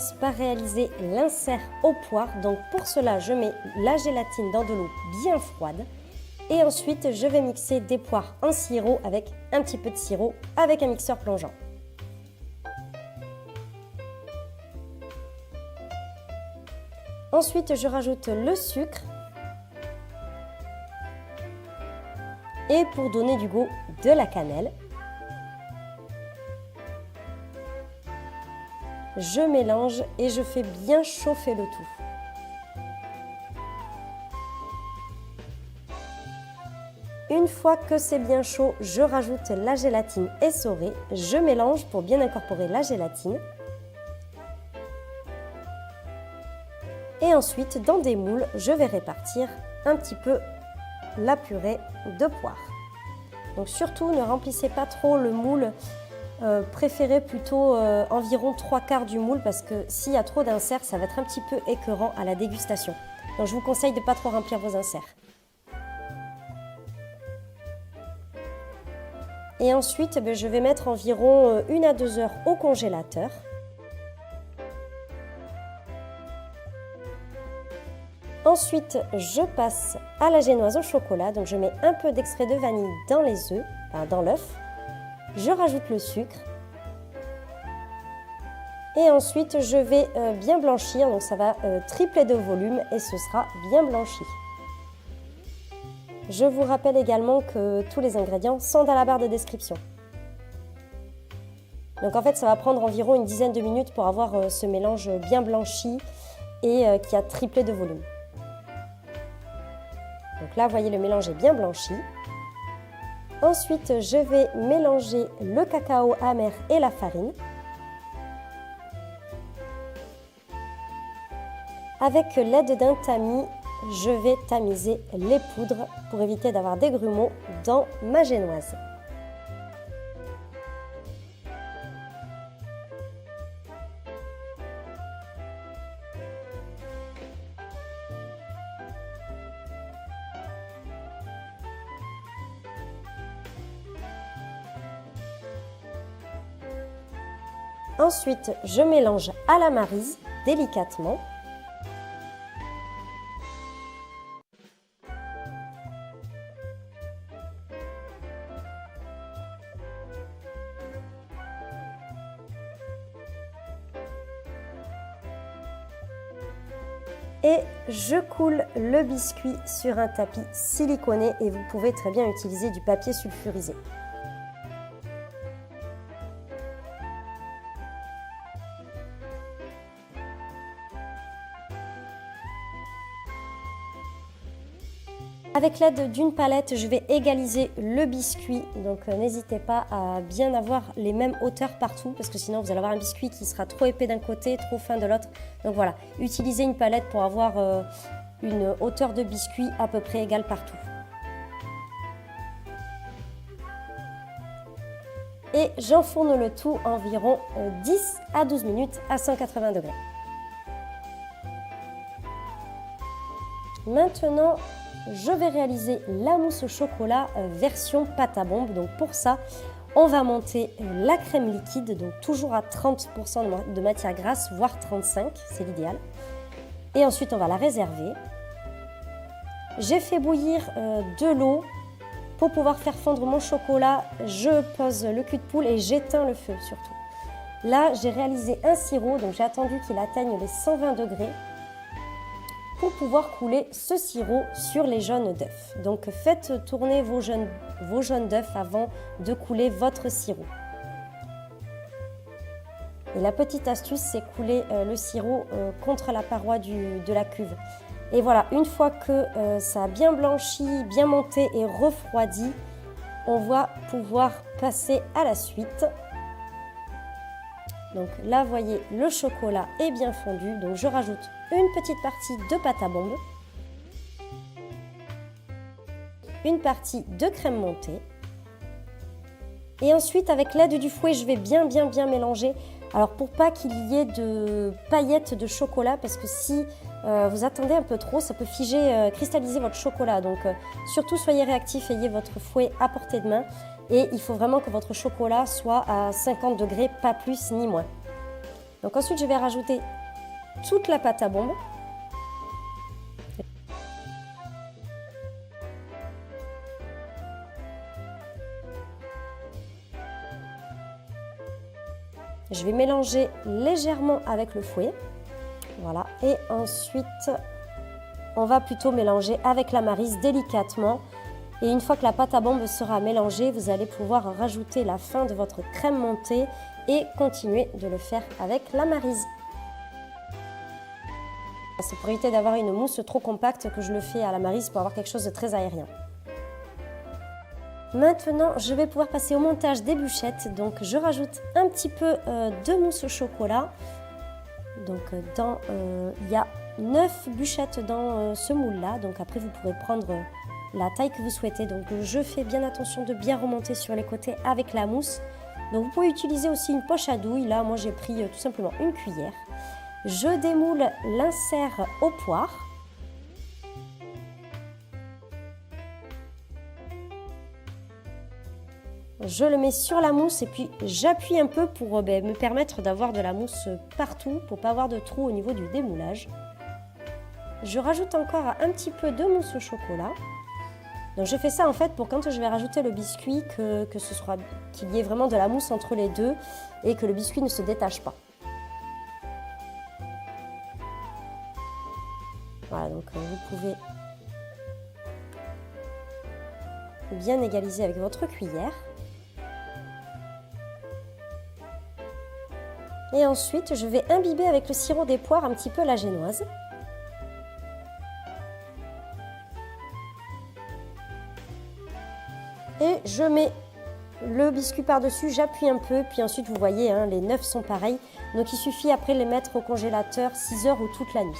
commence par réaliser l'insert aux poires. Donc pour cela, je mets la gélatine dans de l'eau bien froide. Et ensuite, je vais mixer des poires en sirop avec un petit peu de sirop avec un mixeur plongeant. Ensuite, je rajoute le sucre. Et pour donner du goût, de la cannelle. Je mélange et je fais bien chauffer le tout. Une fois que c'est bien chaud, je rajoute la gélatine essorée. Je mélange pour bien incorporer la gélatine. Et ensuite, dans des moules, je vais répartir un petit peu la purée de poire. Donc surtout, ne remplissez pas trop le moule. Préférez plutôt environ 3/4 du moule parce que s'il y a trop d'inserts, ça va être un petit peu écœurant à la dégustation. Donc je vous conseille de ne pas trop remplir vos inserts. Et ensuite, je vais mettre environ 1 à 2 heures au congélateur. Ensuite, je passe à la génoise au chocolat. Donc je mets un peu d'extrait de vanille dans les œufs, dans l'œuf. Je rajoute le sucre. Et ensuite, je vais bien blanchir. Donc ça va tripler de volume et ce sera bien blanchi. Je vous rappelle également que tous les ingrédients sont dans la barre de description. Donc en fait, ça va prendre environ une dizaine de minutes pour avoir ce mélange bien blanchi et qui a triplé de volume. Donc là, vous voyez, le mélange est bien blanchi. Ensuite, je vais mélanger le cacao amer et la farine. Avec l'aide d'un tamis, je vais tamiser les poudres pour éviter d'avoir des grumeaux dans ma génoise. Ensuite, je mélange à la maryse délicatement. Et je coule le biscuit sur un tapis siliconé et vous pouvez très bien utiliser du papier sulfurisé. Avec l'aide d'une palette, je vais égaliser le biscuit, donc n'hésitez pas à bien avoir les mêmes hauteurs partout parce que sinon vous allez avoir un biscuit qui sera trop épais d'un côté, trop fin de l'autre. Donc voilà, utilisez une palette pour avoir une hauteur de biscuit à peu près égale partout. Et j'enfourne le tout environ 10 à 12 minutes à 180 degrés. Maintenant, je vais réaliser la mousse au chocolat version pâte à bombe. Donc pour ça, on va monter la crème liquide, donc toujours à 30% de matière grasse, voire 35%, c'est l'idéal. Et ensuite, on va la réserver. J'ai fait bouillir de l'eau pour pouvoir faire fondre mon chocolat. Je pose le cul de poule et j'éteins le feu surtout. Là, j'ai réalisé un sirop, donc j'ai attendu qu'il atteigne les 120 degrés. Pour pouvoir couler ce sirop sur les jaunes d'œufs. Donc faites tourner vos jaunes d'œufs avant de couler votre sirop. Et la petite astuce, c'est couler le sirop contre la paroi de la cuve. Et voilà, une fois que ça a bien blanchi, bien monté et refroidi, on va pouvoir passer à la suite. Donc là, vous voyez, le chocolat est bien fondu. Donc je rajoute une petite partie de pâte à bombe, une partie de crème montée. Et ensuite, avec l'aide du fouet, je vais bien mélanger. Alors pour pas qu'il y ait de paillettes de chocolat, parce que si vous attendez un peu trop, ça peut figer, cristalliser votre chocolat. Donc surtout, soyez réactifs, ayez votre fouet à portée de main. Et il faut vraiment que votre chocolat soit à 50 degrés, pas plus ni moins. Donc ensuite, je vais rajouter toute la pâte à bombe. Je vais mélanger légèrement avec le fouet. Voilà. Et ensuite, on va plutôt mélanger avec la maryse délicatement. Et une fois que la pâte à bombe sera mélangée, vous allez pouvoir rajouter la fin de votre crème montée et continuer de le faire avec la maryse. C'est pour éviter d'avoir une mousse trop compacte que je le fais à la maryse pour avoir quelque chose de très aérien. Maintenant, je vais pouvoir passer au montage des bûchettes. Donc, je rajoute un petit peu de mousse au chocolat. Donc, il y a 9 bûchettes dans ce moule-là. Donc, après, vous pourrez prendre la taille que vous souhaitez. Donc, je fais bien attention de bien remonter sur les côtés avec la mousse. Donc, vous pouvez utiliser aussi une poche à douille. Là, moi, j'ai pris tout simplement une cuillère. Je démoule l'insert au poire. Je le mets sur la mousse et puis j'appuie un peu pour me permettre d'avoir de la mousse partout, pour ne pas avoir de trou au niveau du démoulage. Je rajoute encore un petit peu de mousse au chocolat. Donc je fais ça en fait pour quand je vais rajouter le biscuit, qu'il y ait vraiment de la mousse entre les deux et que le biscuit ne se détache pas. Voilà, donc vous pouvez bien égaliser avec votre cuillère. Et ensuite, je vais imbiber avec le sirop des poires un petit peu la génoise. Et je mets le biscuit par-dessus, j'appuie un peu, puis ensuite vous voyez, hein, les 9 sont pareils. Donc il suffit après de les mettre au congélateur 6 heures ou toute la nuit.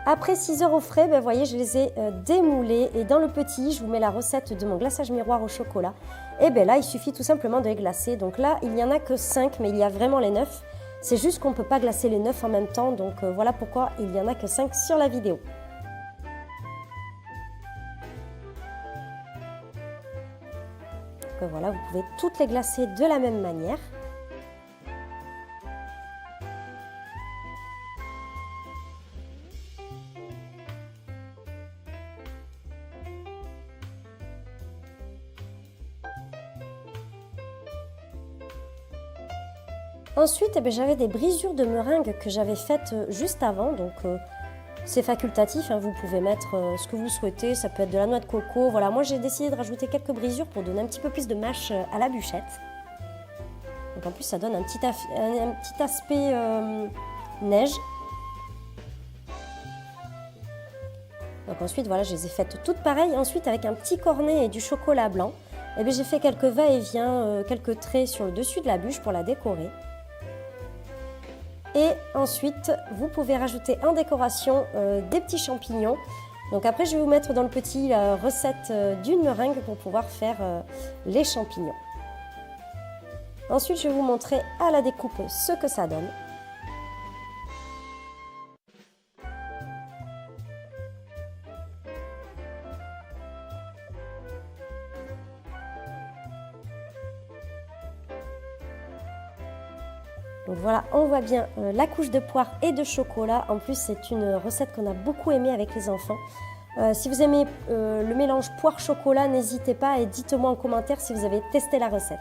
Après 6 heures au frais, vous voyez, je les ai démoulés. Et dans le petit, je vous mets la recette de mon glaçage miroir au chocolat. Et bien là, il suffit tout simplement de les glacer. Donc là, il n'y en a que 5, mais il y a vraiment les 9. C'est juste qu'on ne peut pas glacer les 9 en même temps. Donc voilà pourquoi il n'y en a que 5 sur la vidéo. Donc voilà, vous pouvez toutes les glacer de la même manière. Ensuite, j'avais des brisures de meringue que j'avais faites juste avant, donc c'est facultatif, hein, vous pouvez mettre ce que vous souhaitez, ça peut être de la noix de coco. Voilà, moi j'ai décidé de rajouter quelques brisures pour donner un petit peu plus de mâche à la bûchette. Donc en plus ça donne un petit aspect neige. Donc ensuite voilà, je les ai faites toutes pareilles. Ensuite avec un petit cornet et du chocolat blanc, j'ai fait quelques va-et-vient, quelques traits sur le dessus de la bûche pour la décorer. Et ensuite, vous pouvez rajouter en décoration des petits champignons. Donc après, je vais vous mettre dans le petit la recette d'une meringue pour pouvoir faire les champignons. Ensuite, je vais vous montrer à la découpe ce que ça donne. Donc voilà, on voit bien la couche de poire et de chocolat. En plus, c'est une recette qu'on a beaucoup aimée avec les enfants. Si vous aimez le mélange poire-chocolat, n'hésitez pas et dites-moi en commentaire si vous avez testé la recette.